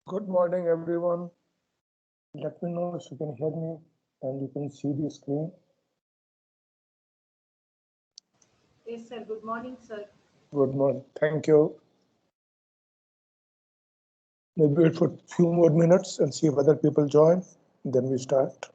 Good morning, everyone. Let me know if you can hear me and you can see the screen. Yes, sir. Good morning, sir. Good morning. Thank you. Maybe wait for a few more minutes and see if other people join. Then we start.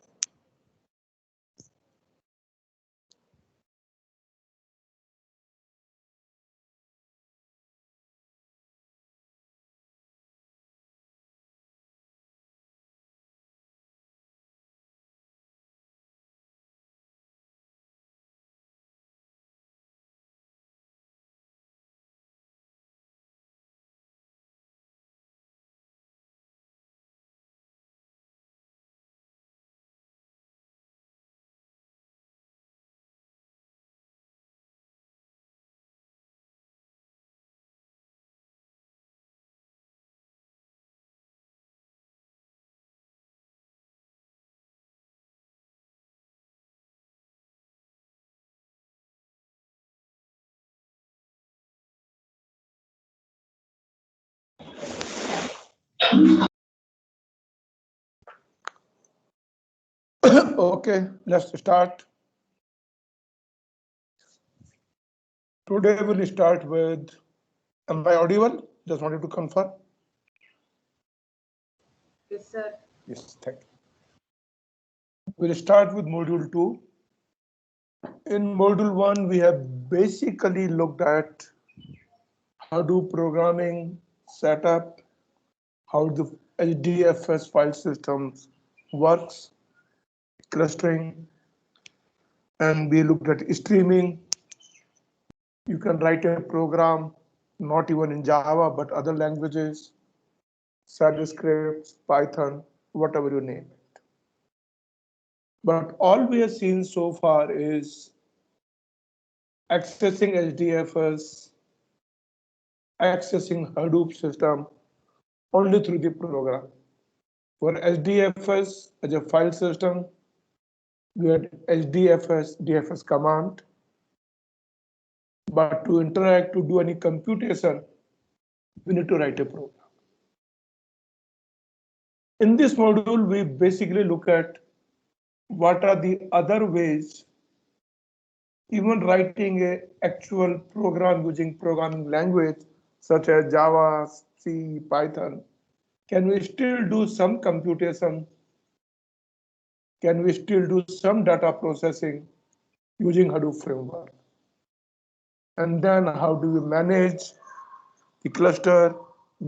Okay, let's start. Today we'll start with, am I audible? Just wanted to confirm. Yes, sir. Yes, thank you. We'll start with module 2. In module 1, we have basically looked at how do programming setup, how the HDFS file systems works, clustering, and we looked at streaming. You can write a program, not even in Java, but other languages, C scripts, Python, whatever you name it. But all we have seen so far is accessing HDFS, accessing Hadoop system only through the program. For HDFS as a file system, we had HDFS DFS command, but to interact, to do any computation, we need to write a program. In this module, we basically look at what are the other ways, even writing a actual program using programming language such as Java, C, Python. Can we still do some computation? Can we still do some data processing using Hadoop framework? And then how do we manage the cluster,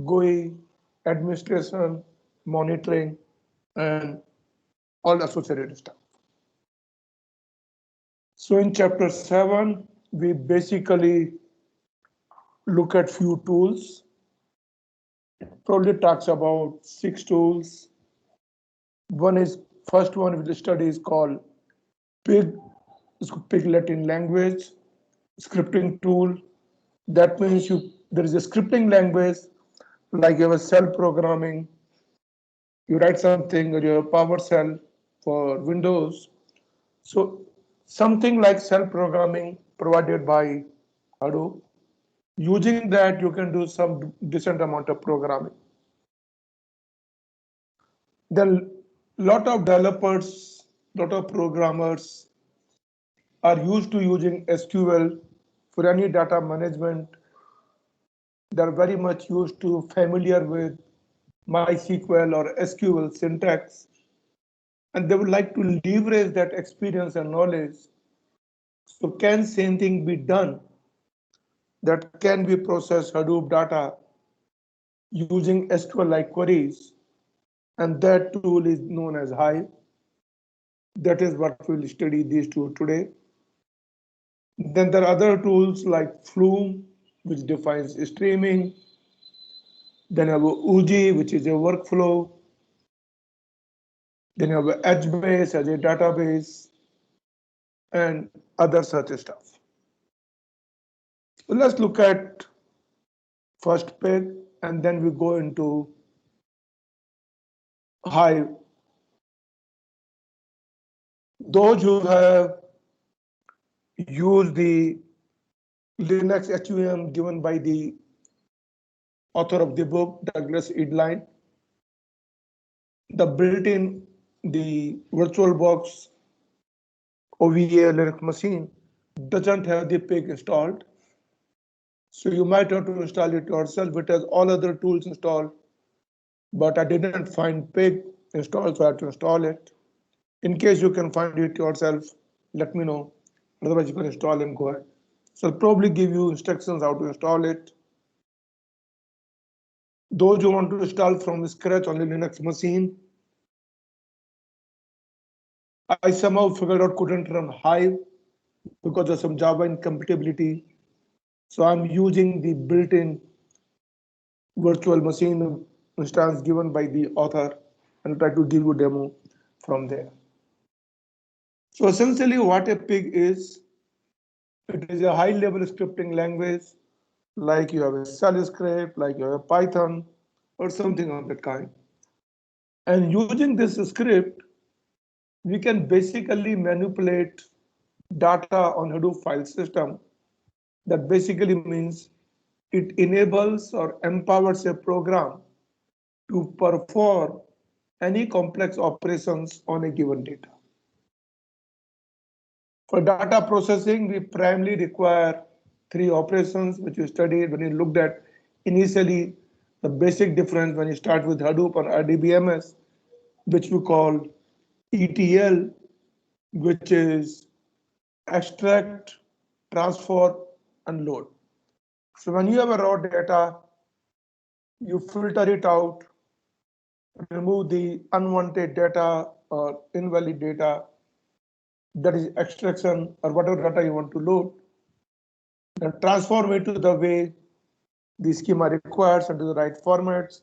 GUI, administration, monitoring, and all associated stuff. So in chapter 7, we basically look at few tools. Probably talks about 6 tools. One is, first one we study is called Pig, Pig Latin language, scripting tool. That means there is a scripting language, like you have a cell programming. You write something or you have PowerShell for Windows. So something like cell programming provided by Hadoop. Using that, you can do some decent amount of programming. Then lot of developers, lot of programmers are used to using SQL for any data management. They're very much used to familiar with MySQL or SQL syntax, and they would like to leverage that experience and knowledge. So can same thing be done that can be processed Hadoop data using SQL-like queries, and that tool is known as Hive. That is what we'll study these two today. Then there are other tools like Flume, which defines streaming. Then you have Uji, which is a workflow. Then you have HBase as a database, and other such stuff. So let's look at first page, and then we go into Hive. Those who have used the Linux HUM given by the author of the book, Douglas Edline, the built-in, the VirtualBox OVA Linux machine doesn't have the pig installed. So you might have to install it yourself. It has all other tools installed, but I didn't find pig installed, so I had to install it. In case you can find it yourself, let me know. Otherwise, you can install and go ahead. So I'll probably give you instructions how to install it. Those who want to install from scratch on the Linux machine, I somehow figured out couldn't run Hive because of some Java incompatibility. So I'm using the built-in virtual machine instance given by the author and try to give you a demo from there. So essentially what a pig is, it is a high-level scripting language, like you have a shell script, like you have a Python, or something of that kind. And using this script, we can basically manipulate data on Hadoop file system. That basically means it enables or empowers a program to perform any complex operations on a given data. For data processing, we primarily require three operations, which we studied when we looked at initially the basic difference when you start with Hadoop or RDBMS, which we call ETL, which is extract, transform, and load. So when you have a raw data, you filter it out, remove the unwanted data or invalid data, that is extraction or whatever data you want to load, then transform it to the way the schema requires into the right formats.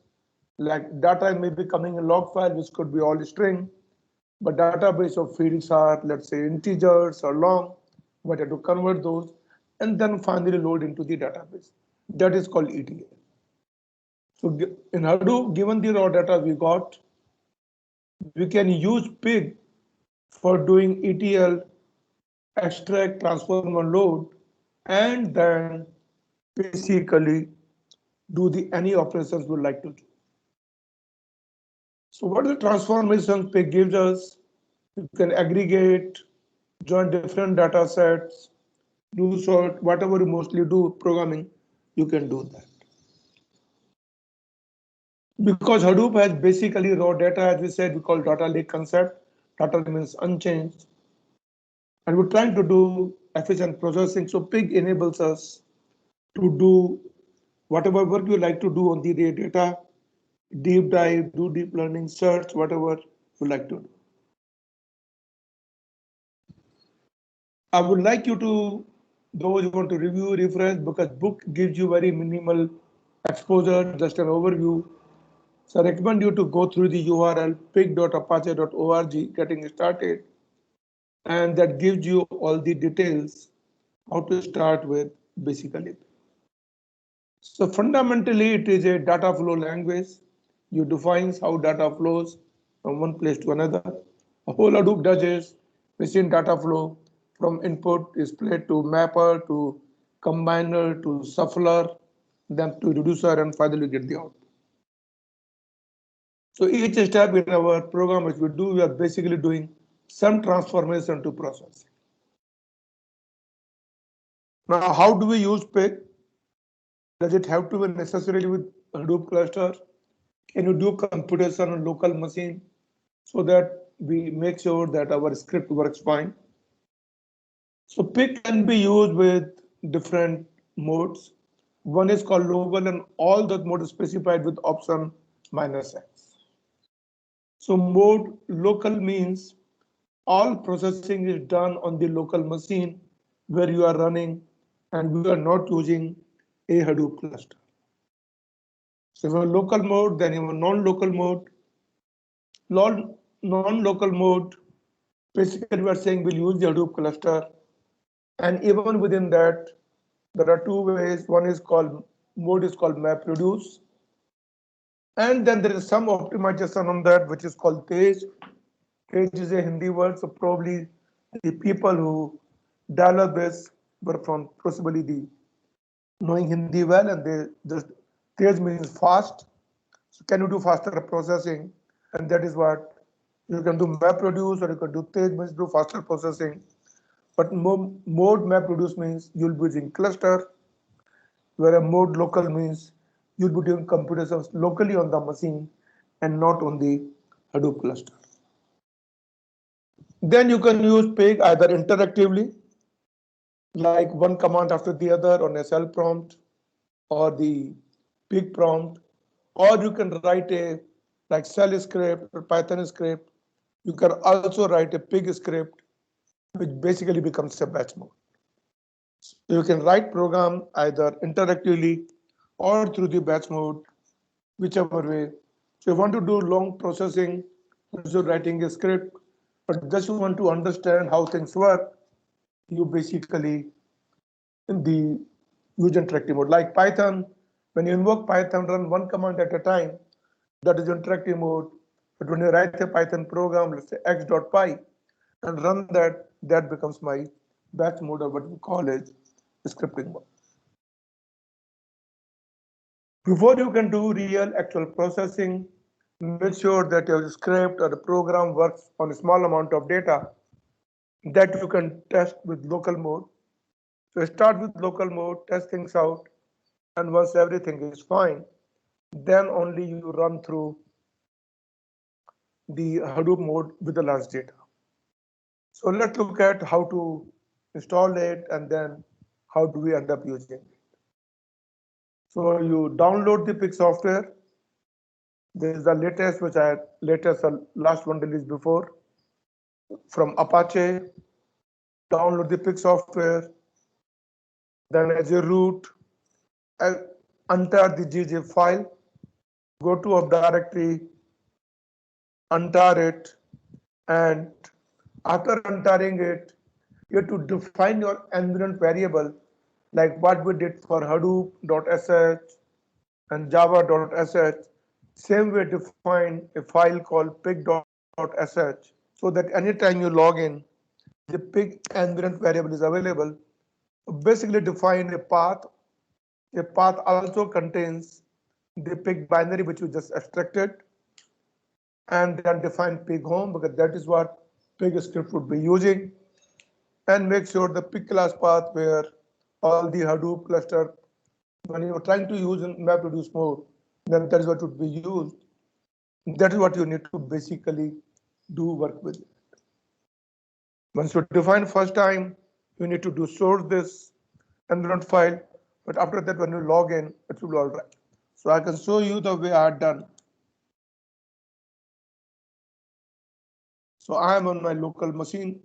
Like data may be coming in log file, which could be all string, but database of fields are, let's say, integers or long. We have to convert those and then finally load into the database. That is called ETL. So in Hadoop, given the raw data we got, we can use pig for doing ETL, extract, transform, and load, and then basically do the any operations we like to do. So what the transformation pig gives us, you can aggregate, join different data sets, do sort, whatever you mostly do programming, you can do that. Because Hadoop has basically raw data, as we said, we call data lake concept. Data remains unchanged. And we're trying to do efficient processing. So pig enables us to do whatever work you like to do on the data, deep dive, do deep learning, search, whatever you like to do. I would like you to, those who want to review, refresh, because book gives you very minimal exposure, just an overview. So I recommend you to go through the URL pig.apache.org, getting started, and that gives you all the details how to start with basically. So fundamentally, it is a data flow language. You define how data flows from one place to another. A whole Hadoop does is machine data flow from input display to mapper to combiner to shuffler, then to reducer, and finally get the output. So each step in our program which we do, we are basically doing some transformation to process. Now, how do we use pig? Does it have to be necessarily with Hadoop cluster? Can you do computation on local machine so that we make sure that our script works fine? So pig can be used with different modes. One is called local and all the modes specified with option -x. So mode local means all processing is done on the local machine where you are running and we are not using a Hadoop cluster. So if you have local mode, then you have non-local mode. Non-local mode, basically we are saying we'll use the Hadoop cluster. And even within that, there are two ways. One is called, mode is called MapReduce. And then there is some optimization on that, which is called Tej. Tej is a Hindi word, so probably the people who developed this were from possibly the knowing Hindi well, and they just Tej means fast. So can you do faster processing? and that is what you can do MapReduce, or you can do Tej, means do faster processing. But mode MapReduce means you'll be using cluster, where a mode local means you'll be doing computations locally on the machine and not on the Hadoop cluster. Then you can use Pig either interactively, like one command after the other on a cell prompt or the Pig prompt, or you can write a like shell script or Python script. You can also write a Pig script, which basically becomes a batch mode. So you can write program either interactively or through the batch mode, whichever way. So you want to do long processing, instead of writing a script, but just you want to understand how things work, you basically in the use interactive mode. Like Python, when you invoke Python, run one command at a time, that is interactive mode. But when you write a Python program, let's say x.py, and run that, that becomes my batch mode, or what we call as scripting mode. Before you can do real actual processing, make sure that your script or the program works on a small amount of data that you can test with local mode. So start with local mode, test things out, and once everything is fine, then only you run through the Hadoop mode with the large data. So let's look at how to install it and then how do we end up using it. So you download the Pig software. This is the latest, which I latest last one released before from Apache. Download the Pig software. Then as a root, enter the GZIP file. Go to a directory, untar it, and after untarring it, you have to define your environment variable, like what we did for Hadoop.sh and Java.sh. Same way, define a file called pig.sh, so that anytime you log in, the pig environment variable is available. Basically, define a path. A path also contains the pig binary, which we just extracted, and then define pig home, because that is what pig script would be using, and make sure the pig class path where all the Hadoop cluster, when you're trying to use in MapReduce mode, then that is what would be used. That is what you need to basically do work with. Once you define first time, you need to do source this environment file, but after that, when you log in, it will be all right. So I can show you the way I had done. So I am on my local machine.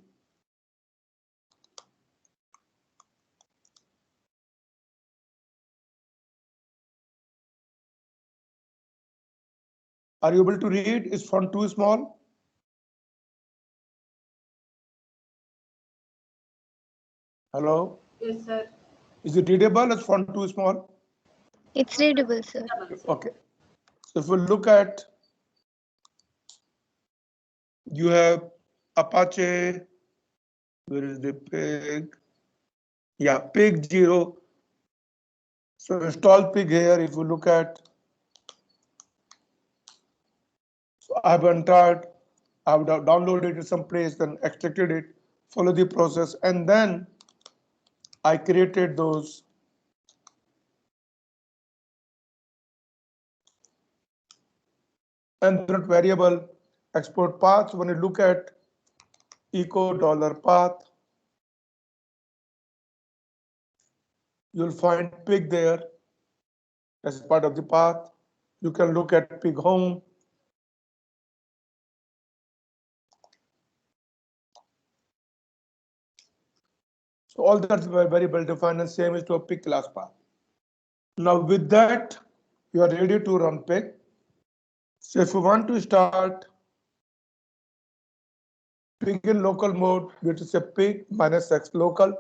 Are you able to read? Is font too small? Hello? Yes, sir. Is it readable? Is font too small? It's readable, sir. Okay. So if we look at, you have Apache, where is the pig? Yeah, pig 0. So install pig here. If you look at, so I've entered, I've downloaded it someplace, then extracted it, follow the process, and then I created those environment variable export paths. When you look at echo $path, you'll find pig there as part of the path. You can look at pig home. So all that's very well defined, and same is to a pig class path. Now with that, you are ready to run pig. So if you want to start pig in local mode, which is a pig -x local.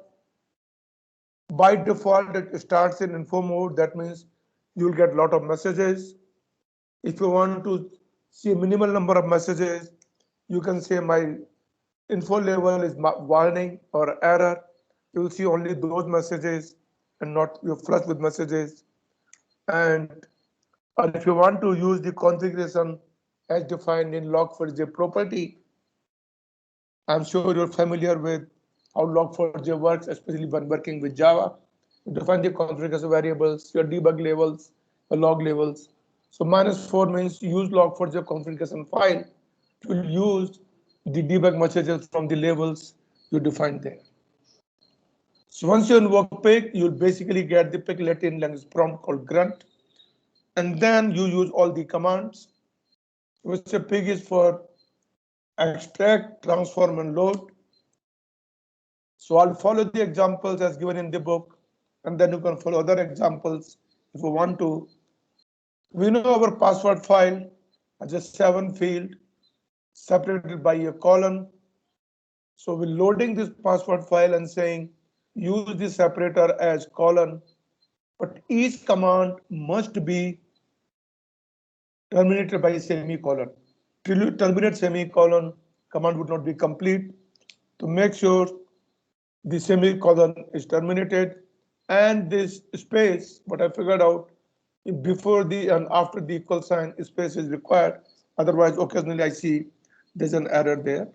By default, it starts in info mode. That means you'll get a lot of messages. If you want to see a minimal number of messages, you can say my info level is warning or error. You will see only those messages and not you flush with messages. And if you want to use the configuration as defined in Log4j property. I'm sure you're familiar with how Log4j works, especially when working with Java. You define the configuration variables, your debug labels, the log labels. So -4 means use Log4j configuration file to use the debug messages from the labels you defined there. So once you invoke pig, you'll basically get the pig Latin language prompt called grunt, and then you use all the commands, which a pig is for extract, transform, and load. So I'll follow the examples as given in the book, and then you can follow other examples if you want to. We know our password file has a 7 field separated by a colon. So we're loading this password file and saying use the separator as colon, but each command must be terminated by a semicolon. Till you terminate semicolon, command would not be complete. To make sure the semicolon is terminated, and this space, what I figured out, before the and after the equal sign, space is required. Otherwise, occasionally I see there's an error there.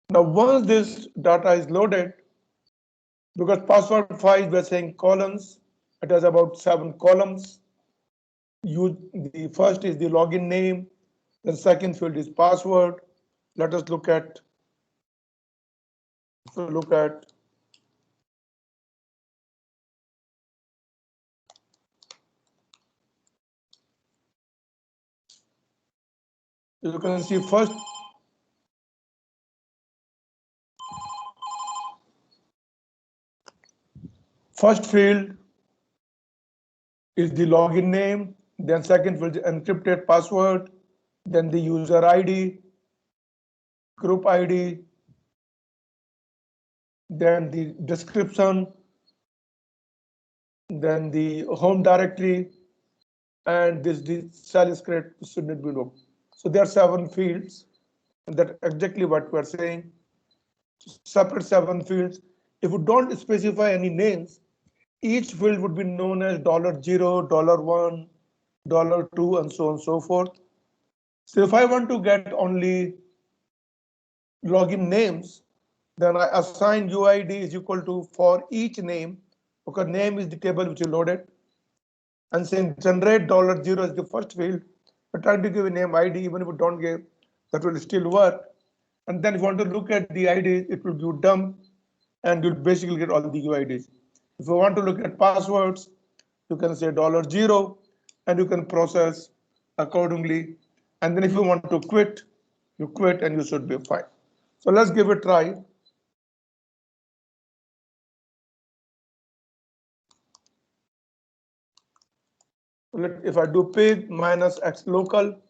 Now, once this data is loaded, because password file we're saying columns, it has about 7 columns. The first is the login name, the second field is password. Let us look at you can see first field is the login name, then second field is encrypted password, then the user ID, group ID, then the description, then the home directory, and this the shell script should not be looked. So there are 7 fields, and that's exactly what we're saying. Separate 7 fields. If you don't specify any names, each field would be known as $0, $1, $2, and so on and so forth. So if I want to get only login names, then I assign UID is equal to for each name, because name is the table which is loaded, and saying generate $0 is the first field. I try to give a name ID, even if you don't give, that will still work. And then if you want to look at the IDs, it will be dump, and you'll basically get all the UIDs. If you want to look at passwords, you can say $0, and you can process accordingly. And then if you want to quit, you quit and you should be fine. So let's give it a try. If I do pig minus x local,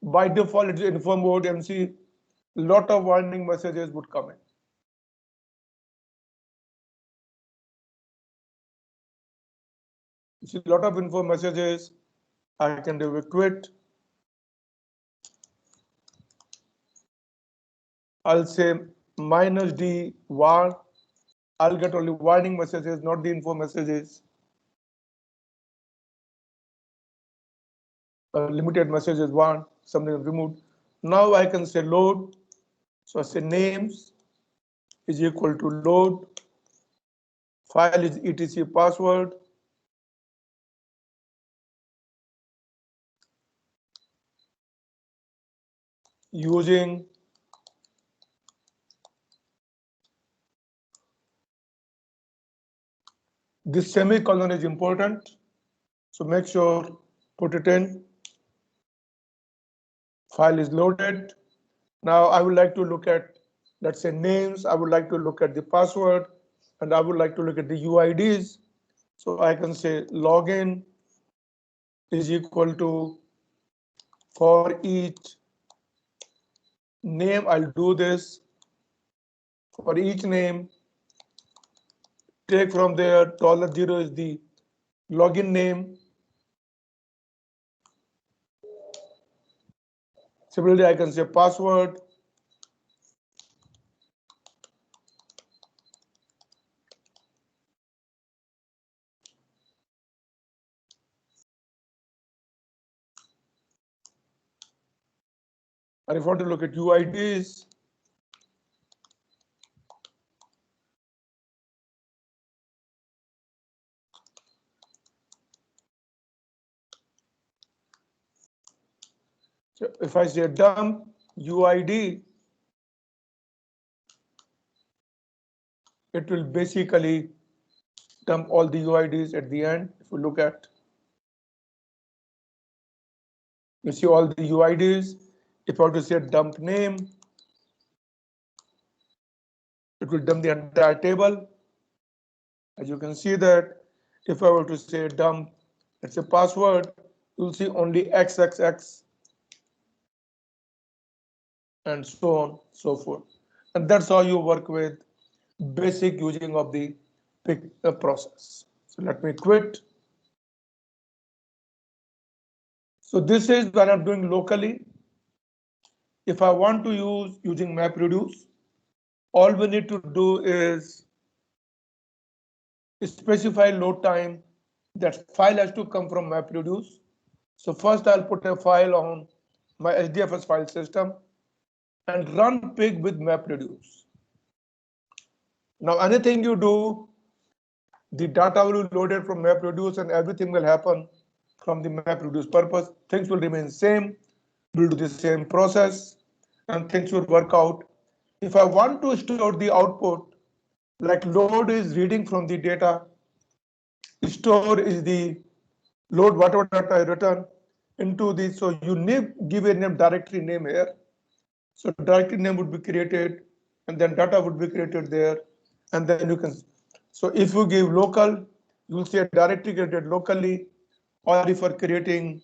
by default it's info mode MC, lot of warning messages would come in. You see a lot of info messages. I can do a quit. I'll say -d var. I'll get only warning messages, not the info messages. Limited messages one, something removed. Now I can say load. So I say names is equal to load. File is etc password. Using this semicolon is important. So make sure put it in. File is loaded. Now I would like to look at, let's say, names. I would like to look at the password, and I would like to look at the UIDs. So I can say login is equal to for each name. I'll do this for each name. Take from there $0 is the login name. Similarly, I can say password. And if you want to look at UIDs, so if I say dump UID, it will basically dump all the UIDs at the end. If you look at, you see all the UIDs. If I want to say dump name, it will dump the entire table. As you can see that if I were to say dump, let's say password, you'll see only XXX and so on, so forth. And that's how you work with basic using of the pick process. So let me quit. So this is when I'm doing locally. If I want to use using MapReduce, all we need to do is specify load time. That file has to come from MapReduce. So first I'll put a file on my HDFS file system and run pig with MapReduce. Now anything you do, the data will be loaded from MapReduce and everything will happen from the MapReduce purpose. Things will remain same. We'll do the same process and things will work out. If I want to store the output, like load is reading from the data, store is the load whatever data I return into this. So you give a name directory name here. So directory name would be created and then data would be created there. And then you can, so if you give local, you'll see a directory created locally, or if you're creating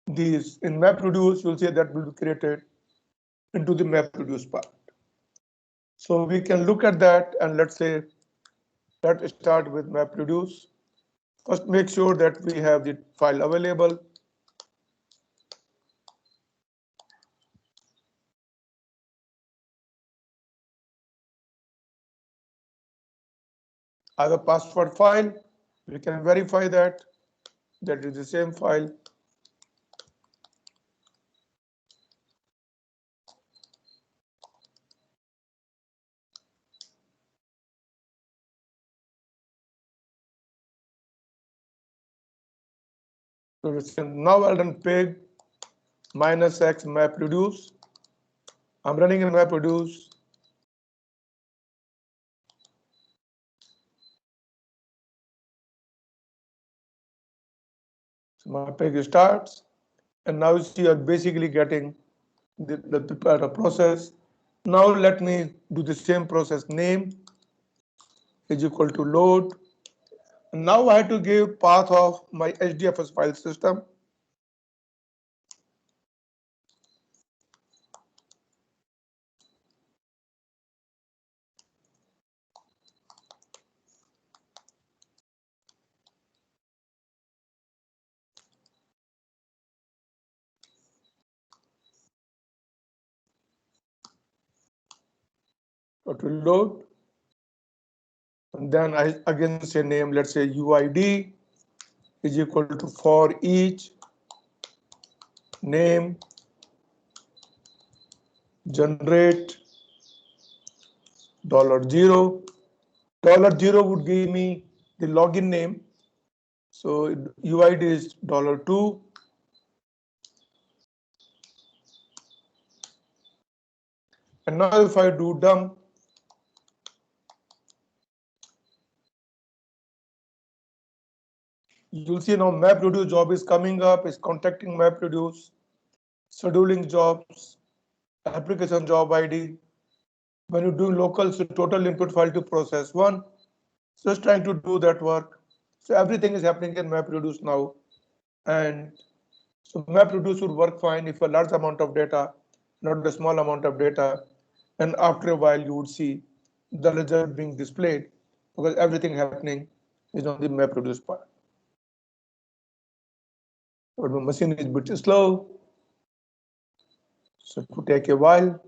these in MapReduce, you'll see that will be created into the MapReduce part. So we can look at that and let's say, let's start with MapReduce. First, make sure that we have the file available. I have a password file. We can verify that is the same file. So we can now I'll run pig -x MapReduce. I'm running in MapReduce. So my pig starts, and now you see you're basically getting the process. Now let me do the same process. Name is equal to load. And now I have to give path of my HDFS file system. It will load. And then I again say name, let's say UID is equal to for each name generate $0. $0 would give me the login name. So UID is $2. And now if I do dump, you'll see now MapReduce job is coming up, is contacting MapReduce, scheduling jobs, application job ID. When you do local, so total input file to process one. Just trying to do that work. So everything is happening in MapReduce now. And so MapReduce would work fine if a large amount of data, not a small amount of data. And after a while, you would see the result being displayed because everything happening is on the MapReduce part. But my machine is a bit slow, so it could take a while.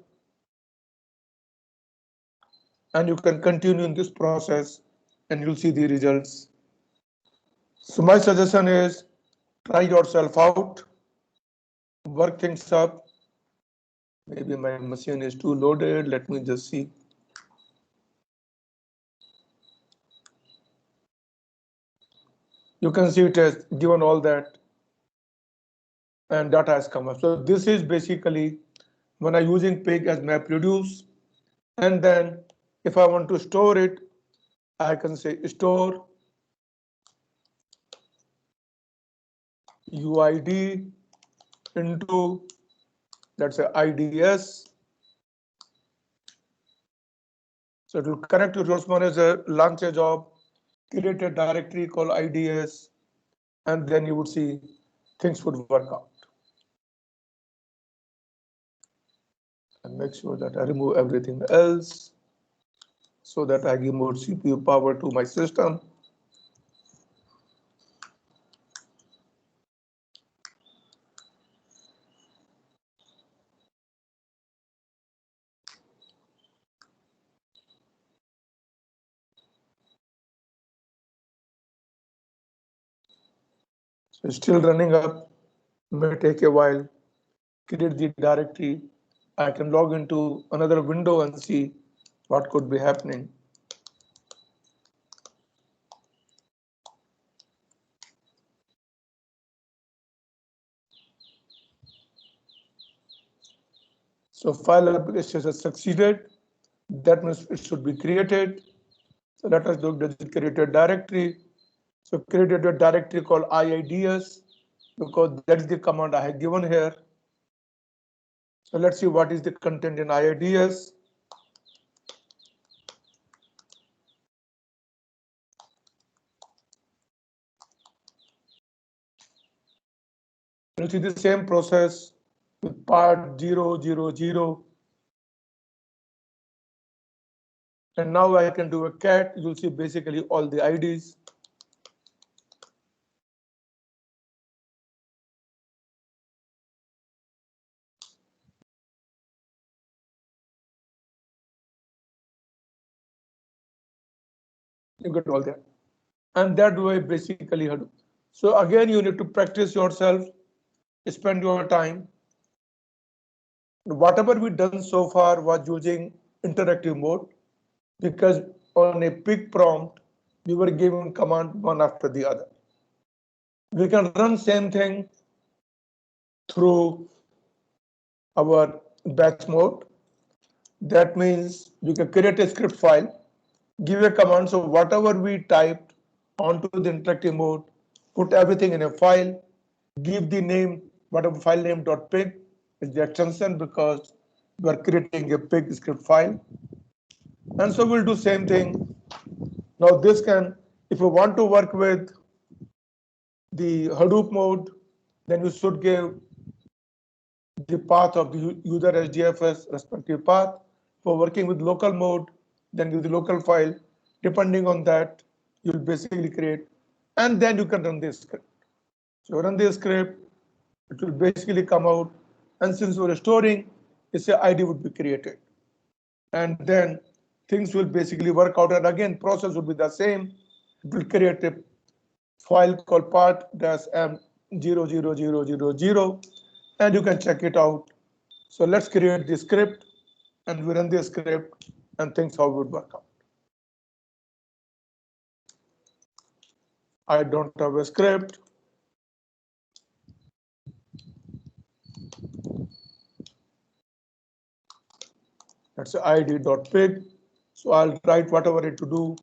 And you can continue in this process and you'll see the results. So my suggestion is try yourself out, work things up, Maybe my machine is too loaded. Let me just see. You can see it has given all that and data has come up. So this is basically when I'm using pig as MapReduce. And then if I want to store it, I can say store UID into, let's say, IDS. So it will connect to Resource Manager, launch a job, create a directory called IDS, and then you would see things would work out. And make sure that I remove everything else so that I give more CPU power to my system. So it's still running up, may take a while, create the directory. I can log into another window and see what could be happening. So file application has succeeded. That means it should be created. So let us look, does it create a directory? So created a directory called IIDS because that is the command I have given here. So let's see what is the content in IIDS. You'll see the same process with part 000. And now I can do a cat. You'll see basically all the IDs. You get all that. And that way basically Hadoop. So again, you need to practice yourself, spend your time. Whatever we done so far was using interactive mode because on a pig prompt, we were given command one after the other. We can run same thing through our batch mode. That means we can create a script file, give a command. So whatever we typed onto the interactive mode, put everything in a file, give the name, whatever file name .pig is the extension because we are creating a pig script file. And so we'll do same thing. Now this can, if you want to work with the Hadoop mode, then you should give the path of the user HDFS respective path. For working with local mode, then give the local file. Depending on that, you'll basically create, and then you can run this script. So run this script, it will basically come out, and since we're storing, it's a ID would be created. And then things will basically work out, and again, process will be the same. It will create a file called part-m00000, and you can check it out. So let's create the script and we run the script and things how it would work out. I don't have a script. That's id.pig. So I'll write whatever it to do.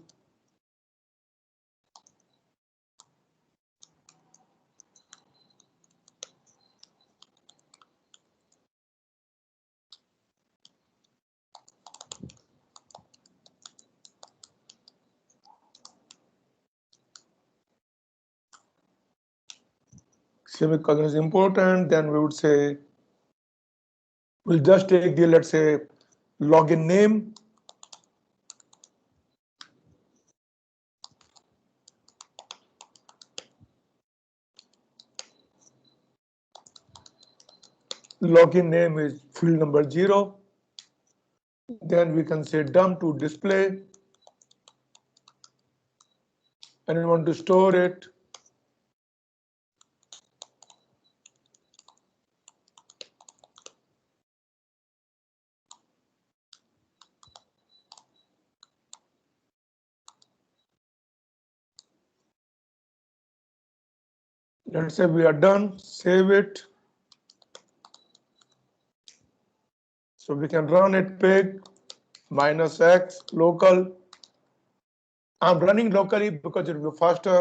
Semicolon is important. Then we would say, we'll just take the, let's say, login name. Login name is field number 0. Then we can say dump to display. And we want to store it. Let's say we are done, save it. So we can run it pig -x local. I'm running locally because it will be faster.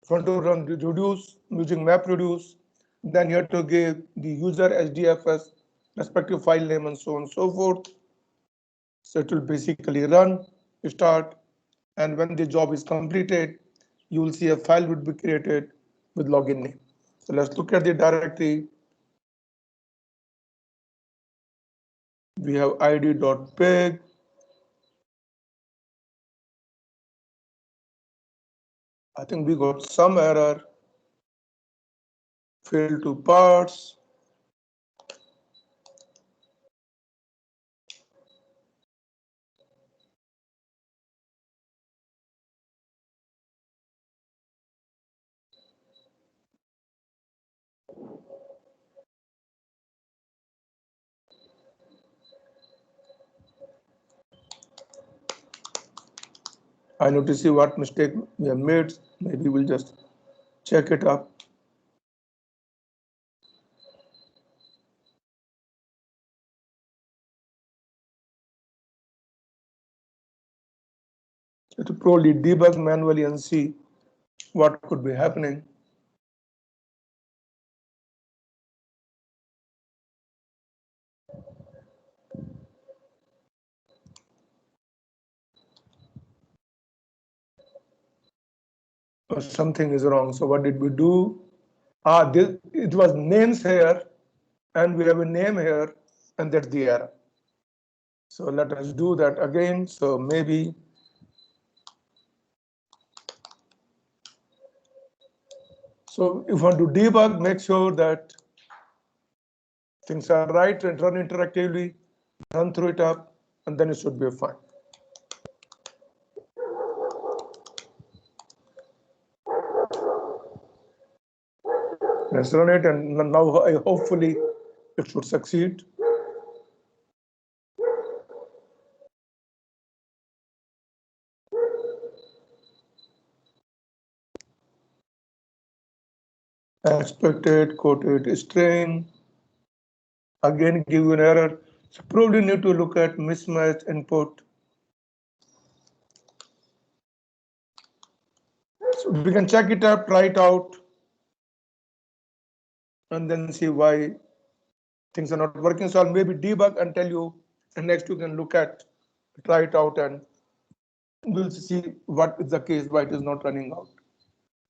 If you want to run reduce using MapReduce, then you have to give the user HDFS, respective file name, and so on and so forth. So it will basically run, start, and when the job is completed, you will see a file would be created with login name. So let's look at the directory. We have id.pig. I think we got some error. Failed to parse. I need to see what mistake we have made. Maybe we'll just check it up. To probably debug manually and see what could be happening. Or something is wrong. So what did we do? It was names here, and we have a name here, and that's the error. So let us do that again. So maybe so if you want to debug, make sure that things are right and run interactively, run through it up, and then it should be fine. Let's run it, and now hopefully it should succeed. Expected quoted string. Again, give you an error. So probably need to look at mismatched input. So we can check it up, try it out, and then see why things are not working. So I'll maybe debug and tell you, and next you can look at, try it out, and we'll see what is the case, why it is not running out.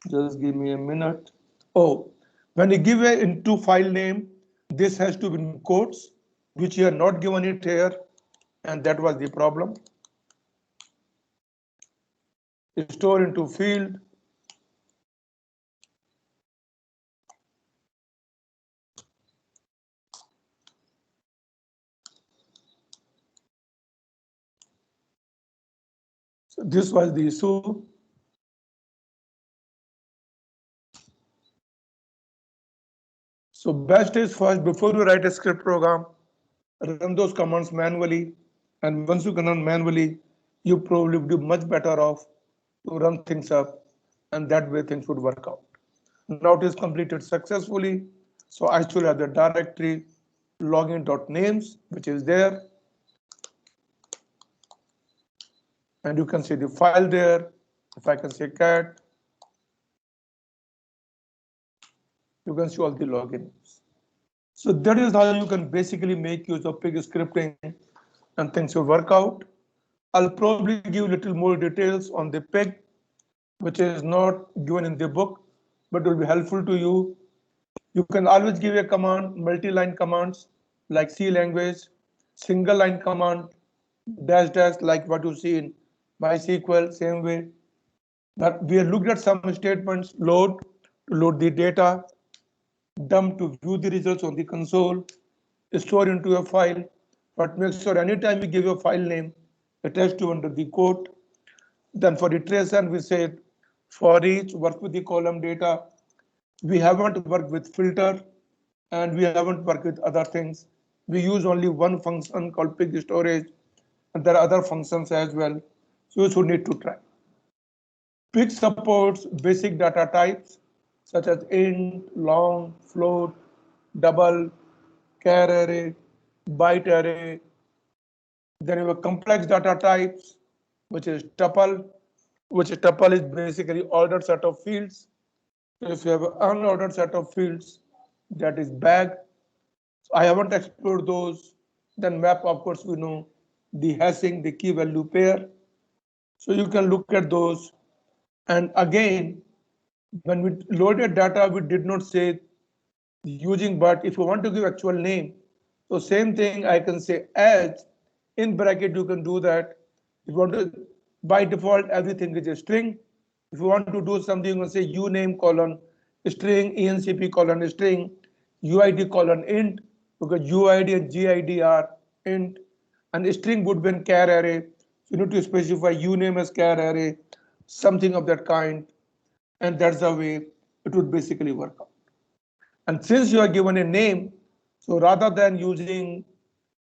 Just give me a minute. Oh, when you give a into file name, this has to be in quotes, which you are not given it here, and that was the problem. Store into field. So this was the issue. So best is first, before you write a script program, run those commands manually. And once you can run manually, you probably do much better off to run things up, and that way things would work out. Now it is completed successfully. So I still have the directory login.names, which is there. And you can see the file there. If I can say cat, you can see all the logins. So that is how you can basically make use of pig scripting and things will work out. I'll probably give a little more details on the pig, which is not given in the book, but will be helpful to you. You can always give a command, multi-line commands like C language, single line command, dash dash like what you see in MySQL, same way. But we have looked at some statements, load to load the data, dump to view the results on the console, store into a file, but make sure anytime you give a file name, it has to under the quote. Then for iteration, we said for each work with the column data. We haven't worked with filter, and we haven't worked with other things. We use only one function called pig storage, and there are other functions as well. So you should need to try. Pig supports basic data types. such as int, long, float, double, char array, byte array. Then you have complex data types, which is tuple, which tuple is basically ordered set of fields. So if you have an unordered set of fields, that is bag. So I haven't explored those. Then map, of course, we know the hashing, the key value pair. So you can look at those. And again, when we loaded data, we did not say using but. If you want to give actual name, so same thing I can say as in bracket, you can do that. If you want to, by default, everything is a string. If you want to do something, you can say uname colon string, encp colon string, uid colon int, because uid and gid are int, and string would be in char array. So you need to specify uname as char array, something of that kind, and that's the way it would basically work out. And since you are given a name, so rather than using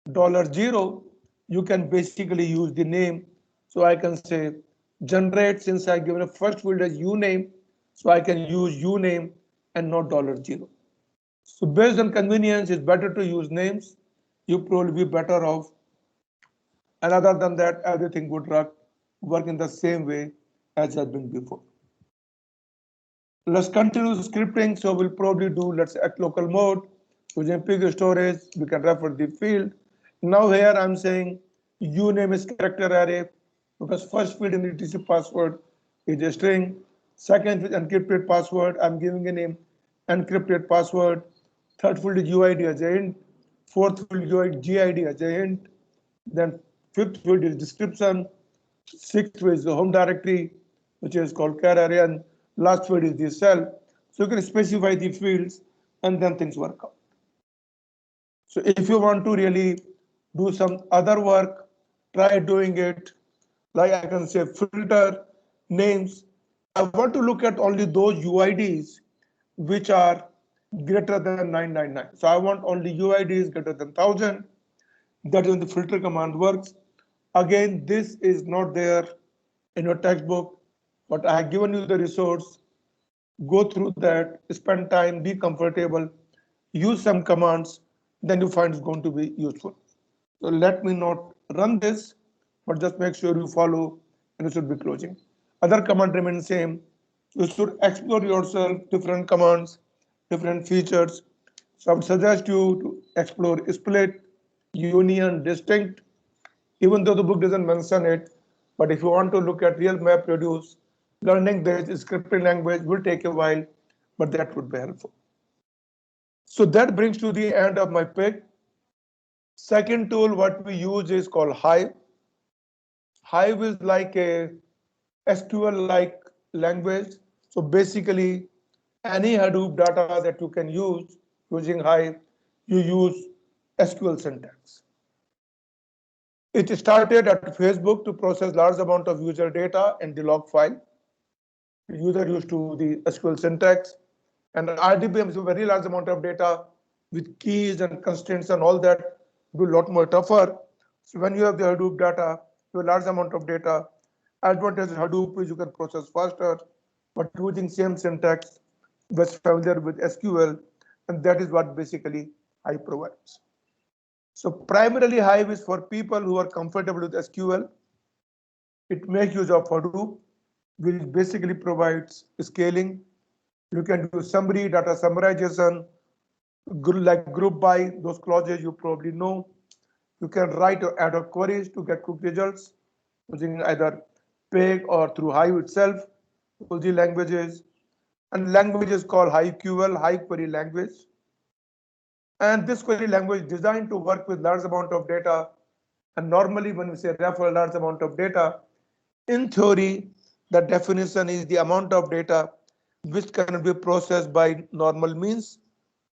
$0, you can basically use the name. So I can say generate, since I given a first field as uname, so I can use uname and not $0. So based on convenience, it's better to use names. You probably be better off. And other than that, everything would work in the same way as has been before. Let's continue scripting. So we'll probably do, let's at local mode using pig storage. We can refer the field. Now here I'm saying uname is character array because first field in the etc password is a string. Second is encrypted password. I'm giving a name encrypted password. Third field is UID as a int. Fourth field UID GID as a int. Then fifth field is description. Sixth field is the home directory, which is called char array, and last field is the cell. So you can specify the fields and then things work out. So if you want to really do some other work, try doing it. Like I can say filter names. I want to look at only those UIDs which are greater than 999. So I want only UIDs greater than 1000. That is when the filter command works. Again, this is not there in your textbook, but I have given you the resource. Go through that, spend time, be comfortable, use some commands, then you find it's going to be useful. So let me not run this, but just make sure you follow and you should be closing. Other command remain same. You should explore yourself, different commands, different features. So I would suggest you to explore split, union, distinct, even though the book doesn't mention it. But if you want to look at real map reduce, learning this scripting language will take a while, but that would be helpful. So that brings to the end of my pick. Second tool what we use is called Hive. Hive is like a SQL-like language. So basically, any Hadoop data that you can use using Hive, you use SQL syntax. It started at Facebook to process large amount of user data in the log file. The user used to the SQL syntax, and RDBMS is a very large amount of data with keys and constraints and all that do a lot more tougher. So when you have the Hadoop data, you have a large amount of data. Advantage of Hadoop is you can process faster, but using same syntax, was familiar with SQL, and that is what basically Hive provides. So primarily Hive is for people who are comfortable with SQL. It makes use of Hadoop, which basically provides scaling. You can do summary, data summarization, like group by, those clauses you probably know. You can write or add hoc queries to get quick results using either Peg or through Hive itself, all the languages. And language is called HiveQL, Hive Query Language. And this query language is designed to work with large amount of data. And normally when we say refer large amount of data, in theory, the definition is the amount of data which can be processed by normal means.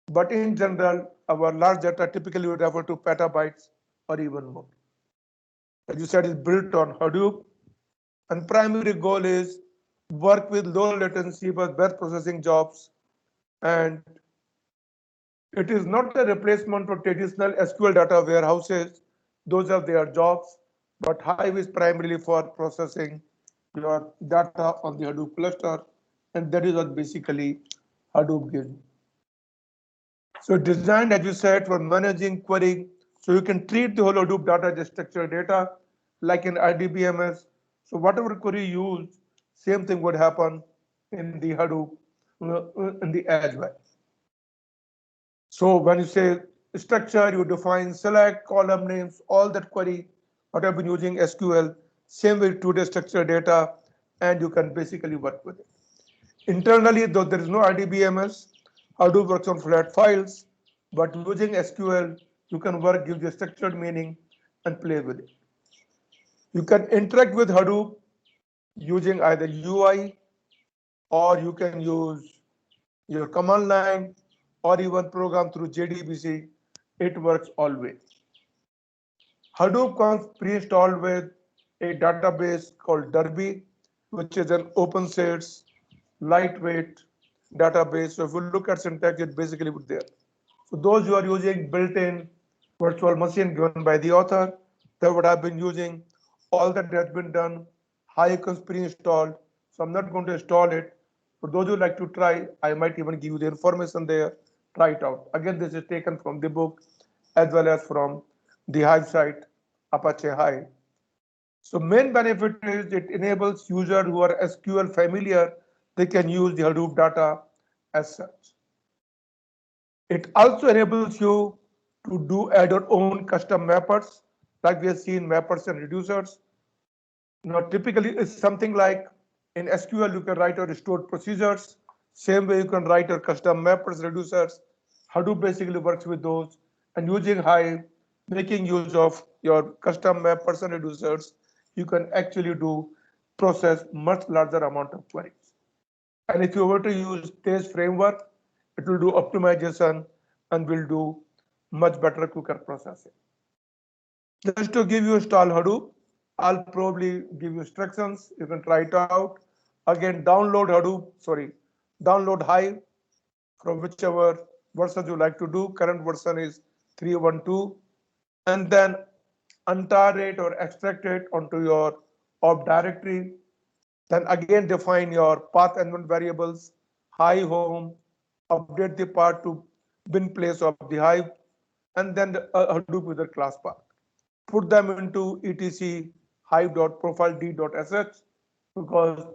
But in general, our large data typically would refer to petabytes or even more. As you said, it's built on Hadoop, and primary goal is work with low latency but batch processing jobs. And it is not a replacement for traditional SQL data warehouses. Those are their jobs, but Hive is primarily for processing your data on the Hadoop cluster, and that is what basically Hadoop gives you. So designed, as you said, for managing querying, so you can treat the whole Hadoop data as structured data, like in IDBMS. So whatever query you use, same thing would happen in the Hadoop, in the Edge way. So when you say structure, you define select, column names, all that query, what I've been using SQL, same way to the structured data, and you can basically work with it. Internally, though there is no IDBMS, Hadoop works on flat files, but using SQL, you can work, give the structured meaning, and play with it. You can interact with Hadoop using either UI, or you can use your command line, or even program through JDBC. It works always. Hadoop comes pre-installed with a database called Derby, which is an open source, lightweight database. So if you look at syntax, it basically would there. So those who are using built-in virtual machine given by the author, that would have been using all that has been done. Hive comes pre-installed. So I'm not going to install it. For those who like to try, I might even give you the information there. Try it out. Again, this is taken from the book as well as from the Hive site, Apache Hive. So main benefit is it enables users who are SQL familiar, they can use the Hadoop data as such. It also enables you to do add your own custom mappers, like we have seen mappers and reducers. Now, typically it's something like in SQL, you can write your stored procedures. Same way you can write your custom mappers, reducers. Hadoop basically works with those, and using Hive, making use of your custom mappers and reducers, you can actually do process much larger amount of queries. And if you were to use Tez framework, it will do optimization and will do much better, quicker processing. Just to give you a stall Hadoop, I'll probably give you instructions. You can try it out. Again, download Hadoop, download Hive from whichever version you like to do. Current version is 3.12, and then untar it or extract it onto your op directory. Then again define your path environment variables, Hive home, update the path to bin place of the Hive, and then the Hadoop user class path. Put them into etc hive.profile.d.sh, because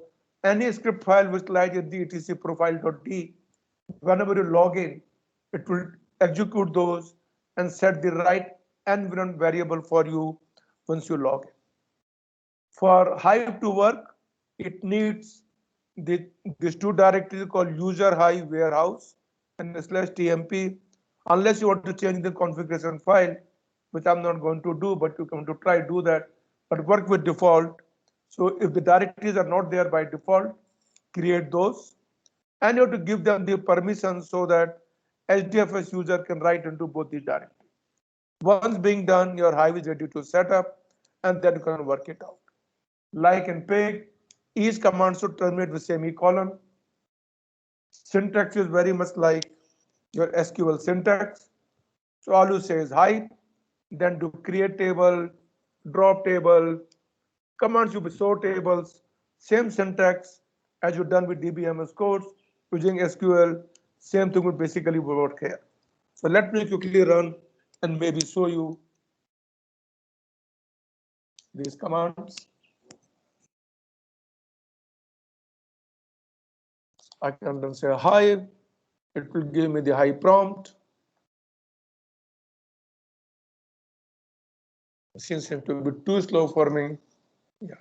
any script file which lies in the etc profile.d, whenever you log in, it will execute those and set the right environment variable for you once you log in. For Hive to work, it needs these two directories called user Hive warehouse and /tmp. Unless you want to change the configuration file, which I'm not going to do, but you can to try do that, but work with default. So if the directories are not there by default, create those, and you have to give them the permission so that HDFS user can write into both the directories. Once being done, your Hive is ready to set up, and then you can work it out. Like in Pig, each command should terminate with semicolon. Syntax is very much like your SQL syntax. So all you say is Hive, then do create table, drop table, commands you sort tables, same syntax as you've done with DBMS codes using SQL. Same thing would basically work here. So let me quickly run and maybe show you these commands. I can then say Hive. It will give me the Hive prompt. Seems to be too slow for me. Yeah.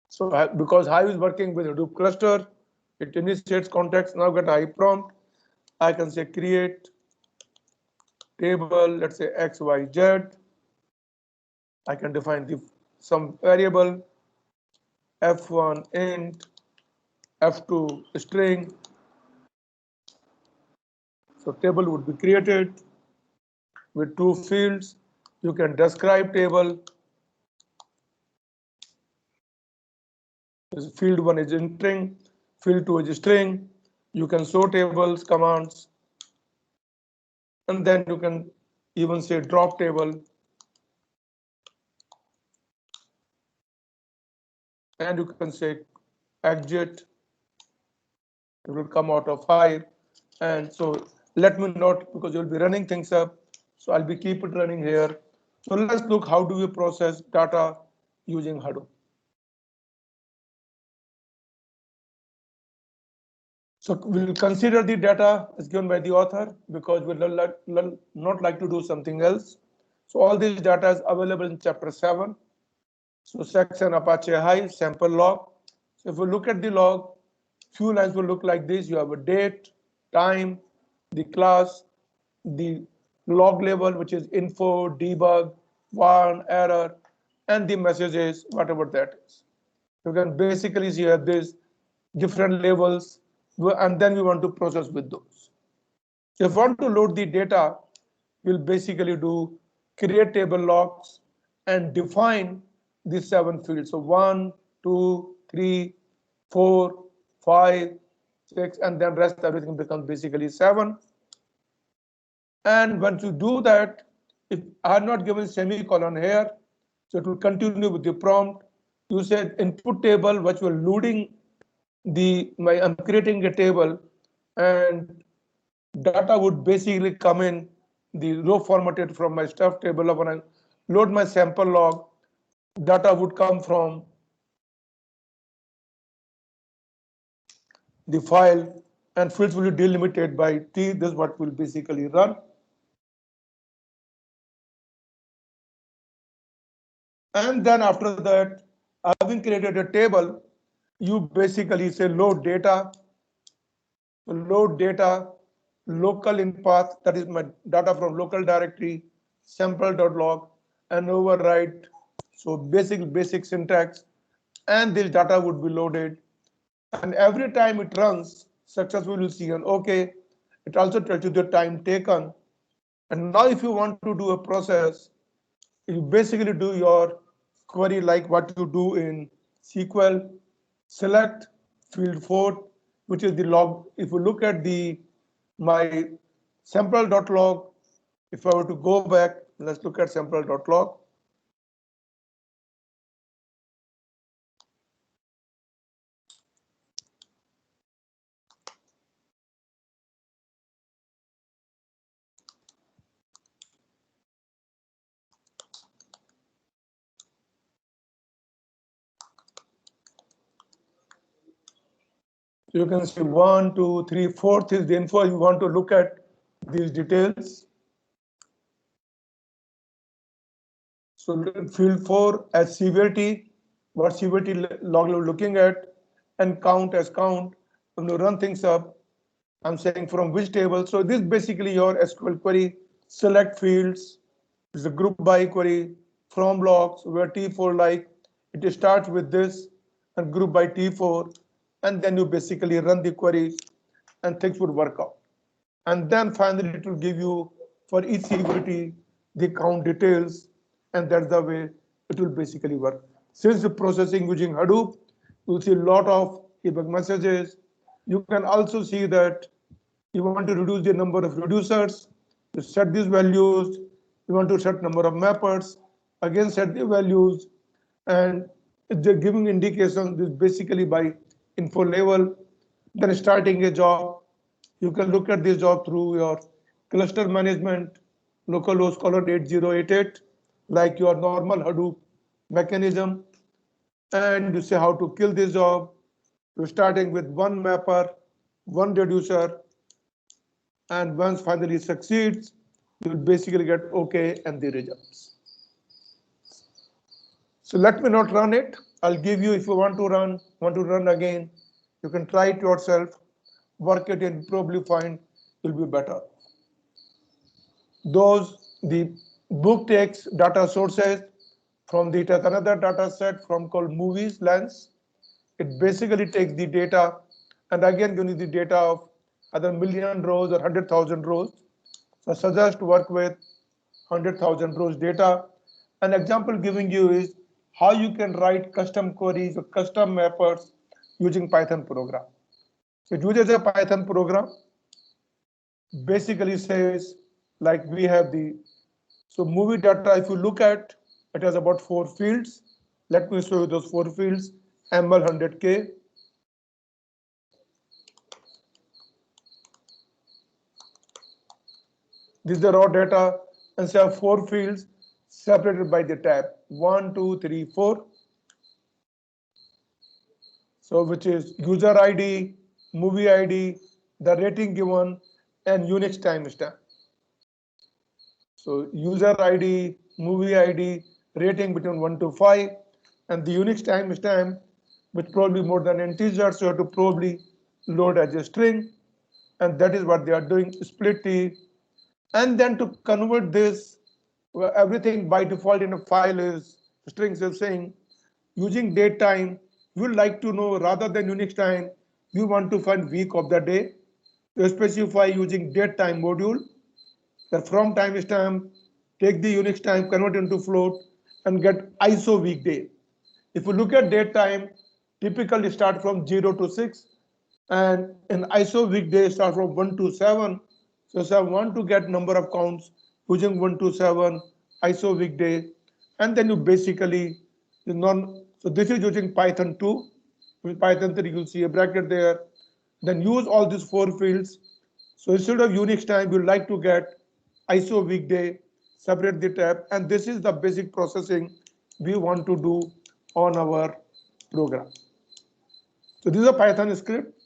So because Hive is working with Hadoop cluster, it initiates context. Now get Hive prompt. I can say create table, let's say XYZ. I can define some variable F1 int, F2 string. So table would be created with two fields. You can describe table. Field 1 is in string, field 2 is string. You can show tables commands, and then you can even say drop table. and you can say exit. It will come out of file. And so let me note, because you'll be running things up. So I'll be keep it running here. So let's look how do we process data using Hadoop. So we'll consider the data as given by the author because we'll not like to do something else. So all this data is available in chapter 7. So section Apache Hive sample log. So if we look at the log, few lines will look like this. You have a date, time, the class, the log label, which is info, debug, warn, error, and the messages, whatever that is. You can basically see have these different labels, and then we want to process with those. If you want to load the data, we'll basically do create table logs and define these 7 fields. So 1, 2, 3, 4, 5, 6, and then rest everything becomes basically 7. And once you do that, if I have not given semicolon here, so it will continue with the prompt. You said input table, which you're loading I'm creating a table, and data would basically come in the row formatted from my stuff table. When I load my sample log, data would come from the file, and fields will be delimited by T. This is what will basically run. And then after that, having created a table, you basically say load data, local in path, that is my data from local directory, sample.log, and override. So basic syntax, and this data would be loaded. And every time it runs, successfully will see an OK. It also tells you the time taken. And now if you want to do a process, you basically do your query like what you do in SQL, select field 4, which is the log. If you look at my sample.log, if I were to go back, let's look at sample.log. You can see 1, 2, 3, 4th is the info. You want to look at these details. So field 4 as severity, what severity log you're looking at, and count as count. When you run things up, I'm saying from which table. So this is basically your SQL query. Select fields. It's a group by query from logs where T4 like it starts with this and group by T4, and then you basically run the query and things would work out. And then finally it will give you for each severity the count details, and that's the way it will basically work. Since the processing using Hadoop, you'll see a lot of debug messages. You can also see that you want to reduce the number of reducers, you set these values, you want to set number of mappers, again set the values, and they're giving indications this basically by info level. Then starting a job, you can look at this job through your cluster management, localhost colon 8088, like your normal Hadoop mechanism, and you say how to kill this job. You're starting with one mapper, one reducer, and once finally succeeds, you'll basically get OK and the results. So let me not run it. I'll give you, if you want to run again, you can try it yourself, work it and probably find will be better. The book takes data sources from another data set from called movies lens. It basically takes the data and again gives you the data of either million rows or 100,000 rows. So I suggest work with 100,000 rows data. An example giving you is how you can write custom queries or custom mappers using Python program. So it uses a Python program, basically says like we have so movie data, if you look at, it has about 4 fields. Let me show you those 4 fields. ML 100K. This is the raw data, and so I have 4 fields separated by the tab 1, 2, 3, 4. So which is user ID, movie ID, the rating given, and Unix timestamp. So user ID, movie ID, rating between 1 to 5, and the Unix timestamp, which probably more than integer, so you have to probably load as a string, and that is what they are doing, split T. And then to convert this, well, everything by default in a file is strings is saying using date time, you would like to know rather than Unix time, you want to find week of the day. You specify using date time module that from timestamp, take the Unix time, convert into float, and get ISO weekday. If you look at date time, typically start from 0 to 6, and in ISO weekday start from 1 to 7. So if I want to get number of counts using 1 to 7 ISO weekday, and then you basically so this is using Python 2. With Python 3, you'll see a bracket there. Then use all these 4 fields. So instead of Unix time, you like to get ISO weekday, separate the tab, and this is the basic processing we want to do on our program. So this is a Python script,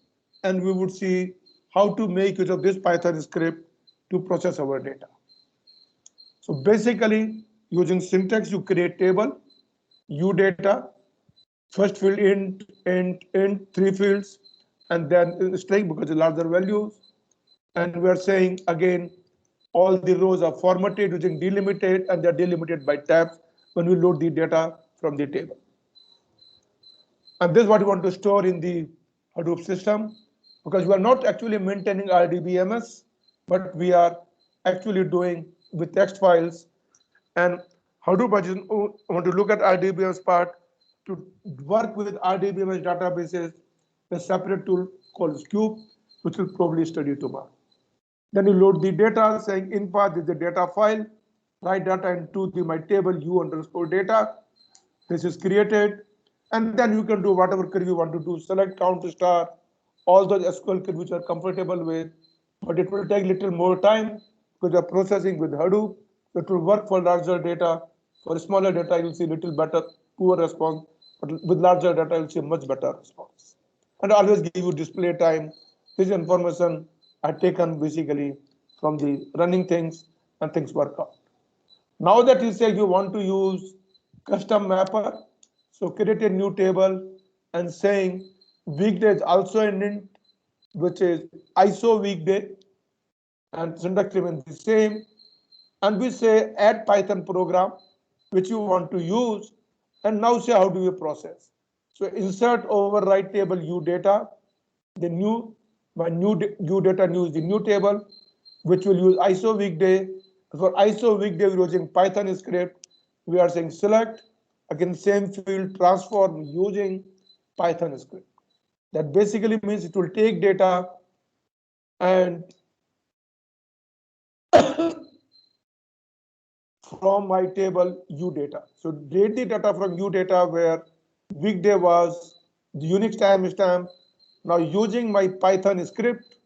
and we would see how to make use of this Python script to process our data. So basically, using syntax, you create table, udata, first field int, 3 fields, and then string because the larger values. And we are saying again, all the rows are formatted using delimited, and they're delimited by tabs when we load the data from the table. And this is what we want to store in the Hadoop system, because we are not actually maintaining RDBMS, but we are actually doing with text files. And Hadoop, I want to look at RDBMS part. To work with RDBMS databases, a separate tool called Cube, which we'll probably study tomorrow. Then you load the data, saying in path is the data file, write data into my table u underscore data. This is created, and then you can do whatever query you want to do. Select count star, all those SQL queries which you are comfortable with, but it will take little more time because you're processing with Hadoop. It will work for larger data. For smaller data, you'll see little better, poor response, but with larger data, you'll see much better response. And always give you display time. This information are taken basically from the running things, and things work out. Now that you say you want to use custom mapper, so create a new table and saying weekday is also an int, which is ISO weekday, and syntax remains the same. And we say add Python program, which you want to use, and now say how do you process. So insert override table udata, the new udata new is the new table, which will use ISO weekday. For ISO weekday, we're using Python script. We are saying select, again same field, transform using Python script. That basically means it will take data and from my table udata. So read the data from udata where weekday was the Unix timestamp. Now using my Python script,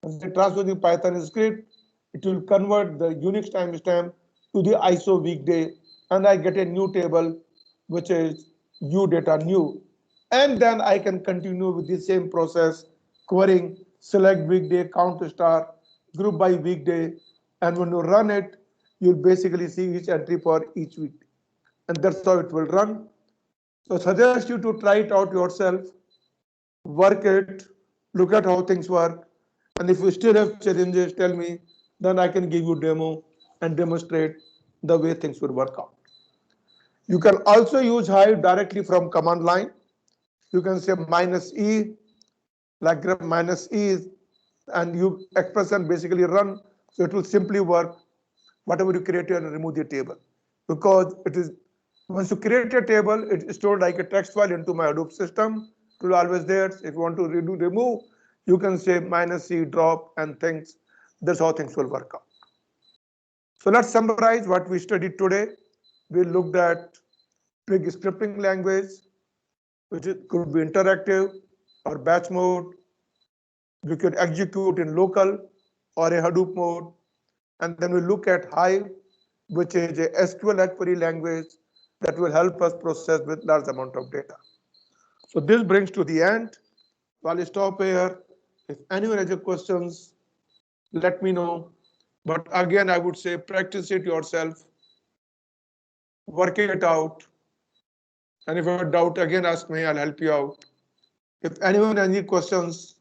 as I transfer the Python script, it will convert the Unix timestamp to the ISO weekday, and I get a new table, which is udata new. And then I can continue with the same process, querying select weekday, count star, group by weekday, and when you run it, you'll basically see each entry for each week. And that's how it will run. So I suggest you to try it out yourself, work it, look at how things work. And if you still have challenges, tell me, then I can give you demo and demonstrate the way things will work out. You can also use Hive directly from command line. You can say -e, like grep -e, and you expression basically run. So it will simply work whatever you create and remove the table. Because it is once you create a table, it is stored like a text file into my Hadoop system. It will always there. If you want to remove, you can say -c drop and things. That's how things will work out. So let's summarize what we studied today. We looked at Twig scripting language. which could be interactive or batch mode. We could execute in local or a Hadoop mode. And then we look at Hive, which is a SQL query language that will help us process with large amount of data. So this brings to the end. So I'll stop here. If anyone has any questions, let me know. But again, I would say practice it yourself, work it out. And if you have a doubt, again, ask me, I'll help you out. If anyone has any questions,